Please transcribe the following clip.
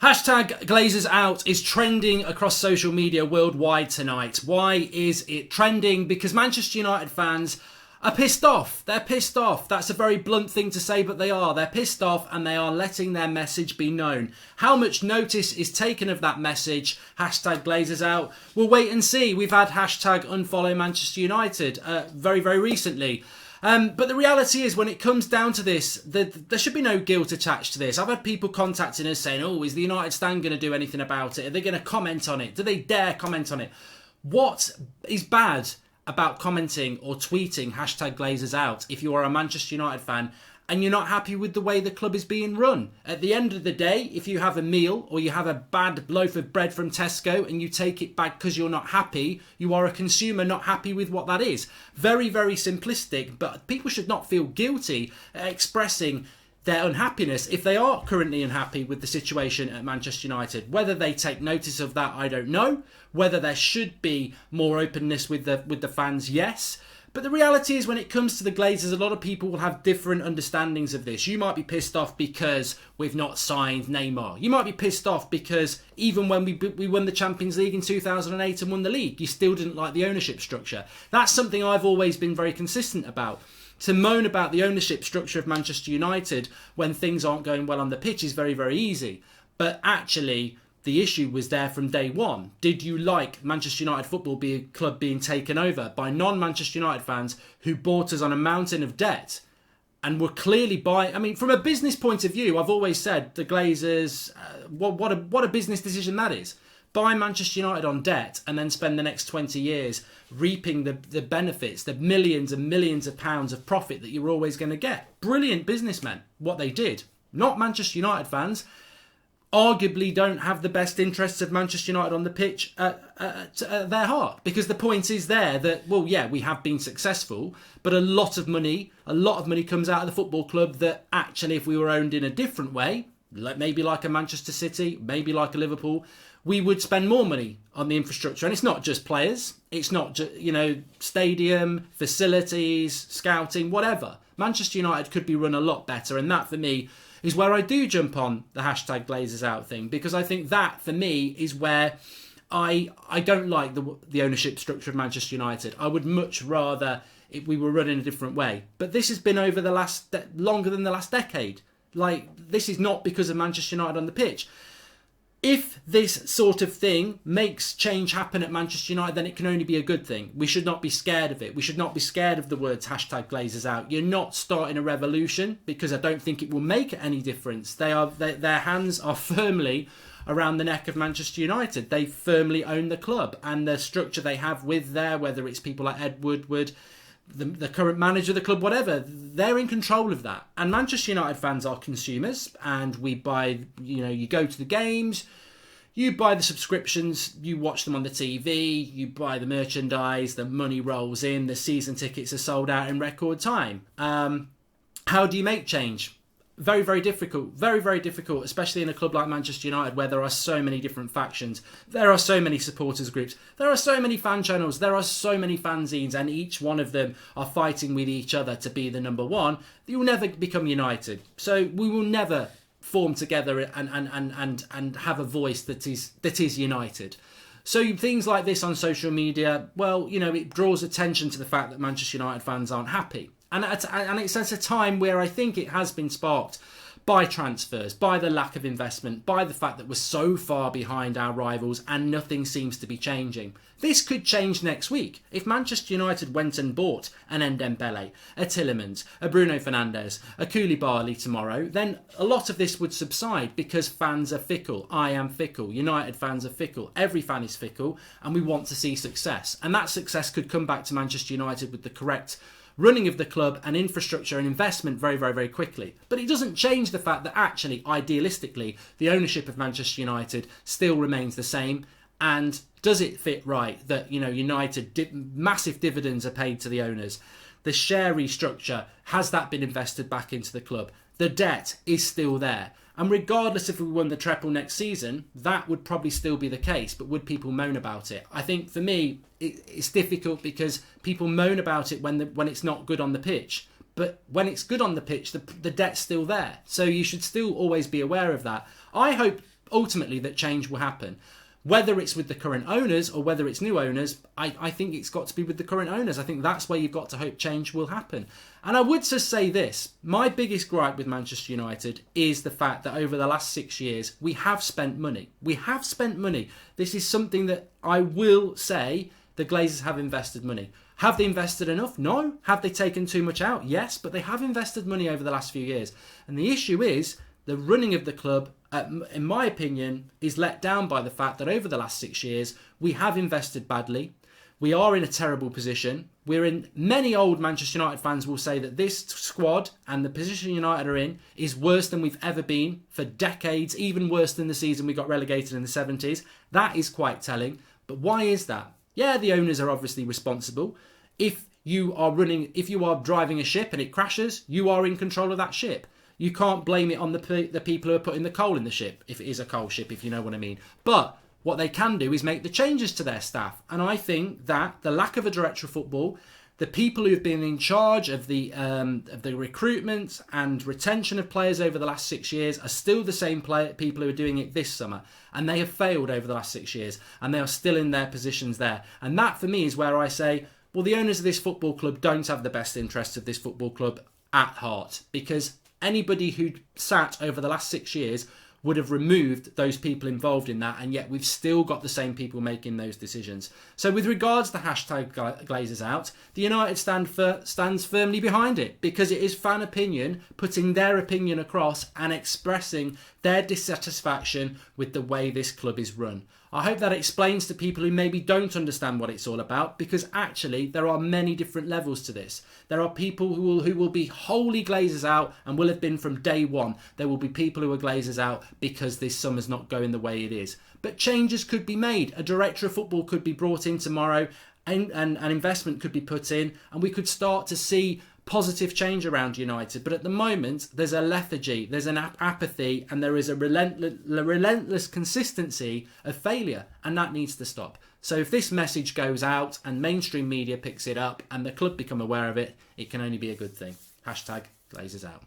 Hashtag Glazers out is trending across social media worldwide tonight. Why is it trending? Because Manchester United fans are pissed off. They're pissed off. That's a very blunt thing to say, but they are. They're pissed off and they are letting their message be known. How much notice is taken of that message? Hashtag Glazers out. We'll wait and see. We've had hashtag unfollow Manchester United very, very recently. But the reality is, when it comes down to this, there should be no guilt attached to this. I've had people contacting us saying, oh, is the United stand going to do anything about it? Are they going to comment on it? Do they dare comment on it? What is bad about commenting or tweeting hashtag Glazers out if you are a Manchester United fan and you're not happy with the way the club is being run? At the end of the day, if you have a meal or you have a bad loaf of bread from Tesco and you take it back because you're not happy, you are a consumer not happy with what that is. Very, very simplistic, but people should not feel guilty at expressing their unhappiness if they are currently unhappy with the situation at Manchester United. Whether they take notice of that, I don't know. Whether there should be more openness with the fans, yes. But the reality is, when it comes to the Glazers, a lot of people will have different understandings of this. You might be pissed off because we've not signed Neymar. You might be pissed off because even when we won the Champions League in 2008 and won the league, you still didn't like the ownership structure. That's something I've always been very consistent about. To moan about the ownership structure of Manchester United when things aren't going well on the pitch is very, very easy. But actually, the issue was there from day one. Did you like Manchester United Football Club being taken over by non-Manchester United fans who bought us on a mountain of debt and were clearly buying? I mean, from a business point of view, I've always said the Glazers, what a business decision that is. Buy Manchester United on debt and then spend the next 20 years reaping the benefits, the millions and millions of pounds of profit that you're always going to get. Brilliant businessmen, what they did. Not Manchester United fans. Arguably don't have the best interests of Manchester United on the pitch at their heart. Because the point is there that, well, yeah, we have been successful, but a lot of money comes out of the football club that actually, if we were owned in a different way, maybe like a Manchester City, maybe like a Liverpool, we would spend more money on the infrastructure. And it's not just players. It's not just, stadium, facilities, scouting, whatever. Manchester United could be run a lot better. And that, for me, is where I do jump on the hashtag Glazers out thing. Because I think that, for me, is where I don't like the ownership structure of Manchester United. I would much rather if we were run in a different way. But this has been over longer than the last decade. This is not because of Manchester United on the pitch. If this sort of thing makes change happen at Manchester United, then it can only be a good thing. We should not be scared of it. We should not be scared of the words hashtag Glazers out. You're not starting a revolution, because I don't think it will make any difference. Their hands are firmly around the neck of Manchester United. They firmly own the club, and the structure they have with whether it's people like Ed Woodward, the current manager of the club, whatever, they're in control of that. And Manchester United fans are consumers, and we buy, you go to the games, you buy the subscriptions, you watch them on the TV, you buy the merchandise, the money rolls in, the season tickets are sold out in record time. How do you make change? Very, very difficult. Very, very difficult, especially in a club like Manchester United, where there are so many different factions. There are so many supporters groups. There are so many fan channels. There are so many fanzines, and each one of them are fighting with each other to be the number one. You'll never become united. So we will never form together and have a voice that is united. So things like this on social media, well, it draws attention to the fact that Manchester United fans aren't happy. And it's at a time where I think it has been sparked by transfers, by the lack of investment, by the fact that we're so far behind our rivals and nothing seems to be changing. This could change next week. If Manchester United went and bought an Ndembele, a Tielemans, a Bruno Fernandes, a Koulibaly tomorrow, then a lot of this would subside, because fans are fickle. I am fickle. United fans are fickle. Every fan is fickle, and we want to see success. And that success could come back to Manchester United with the correct running of the club and infrastructure and investment very, very, very quickly. But it doesn't change the fact that actually, idealistically, the ownership of Manchester United still remains the same. And does it fit right that, United, massive dividends are paid to the owners? The share restructure, has that been invested back into the club? The debt is still there. And regardless if we won the treble next season, that would probably still be the case. But would people moan about it? I think for me, it's difficult, because people moan about it when it's not good on the pitch. But when it's good on the pitch, the debt's still there. So you should still always be aware of that. I hope ultimately that change will happen. Whether it's with the current owners or whether it's new owners, I think it's got to be with the current owners. I think that's where you've got to hope change will happen. And I would just say this, my biggest gripe with Manchester United is the fact that over the last 6 years, we have spent money. We have spent money. This is something that I will say the Glazers have invested money. Have they invested enough? No. Have they taken too much out? Yes, but they have invested money over the last few years. And the issue is the running of the club, in my opinion, is let down by the fact that over the last 6 years, we have invested badly. We are in a terrible position. Many old Manchester United fans will say that this squad and the position United are in is worse than we've ever been for decades, even worse than the season we got relegated in the 70s. That is quite telling. But why is that? Yeah, the owners are obviously responsible. If you are driving a ship and it crashes, you are in control of that ship. You can't blame it on the people who are putting the coal in the ship, if it is a coal ship, if you know what I mean. But what they can do is make the changes to their staff. And I think that the lack of a director of football, the people who've been in charge of the recruitment and retention of players over the last 6 years are still the same people who are doing it this summer. And they have failed over the last 6 years. And they are still in their positions there. And that, for me, is where I say, well, the owners of this football club don't have the best interests of this football club at heart. Because anybody who sat over the last 6 years would have removed those people involved in that, and yet we've still got the same people making those decisions. So with regards to hashtag Glazers out, the United stands firmly behind it, because it is fan opinion putting their opinion across and expressing their dissatisfaction with the way this club is run. I hope that explains to people who maybe don't understand what it's all about, because actually there are many different levels to this. There are people who will be wholly Glazers out and will have been from day one. There will be people who are Glazers out because this summer's not going the way it is. But changes could be made. A director of football could be brought in tomorrow, and an investment could be put in, and we could start to see positive change around United. But at the moment, there's a lethargy, there's an apathy, and there is a relentless consistency of failure, and that needs to stop. So if this message goes out and mainstream media picks it up and the club become aware of it, it can only be a good thing. Hashtag Glazers out.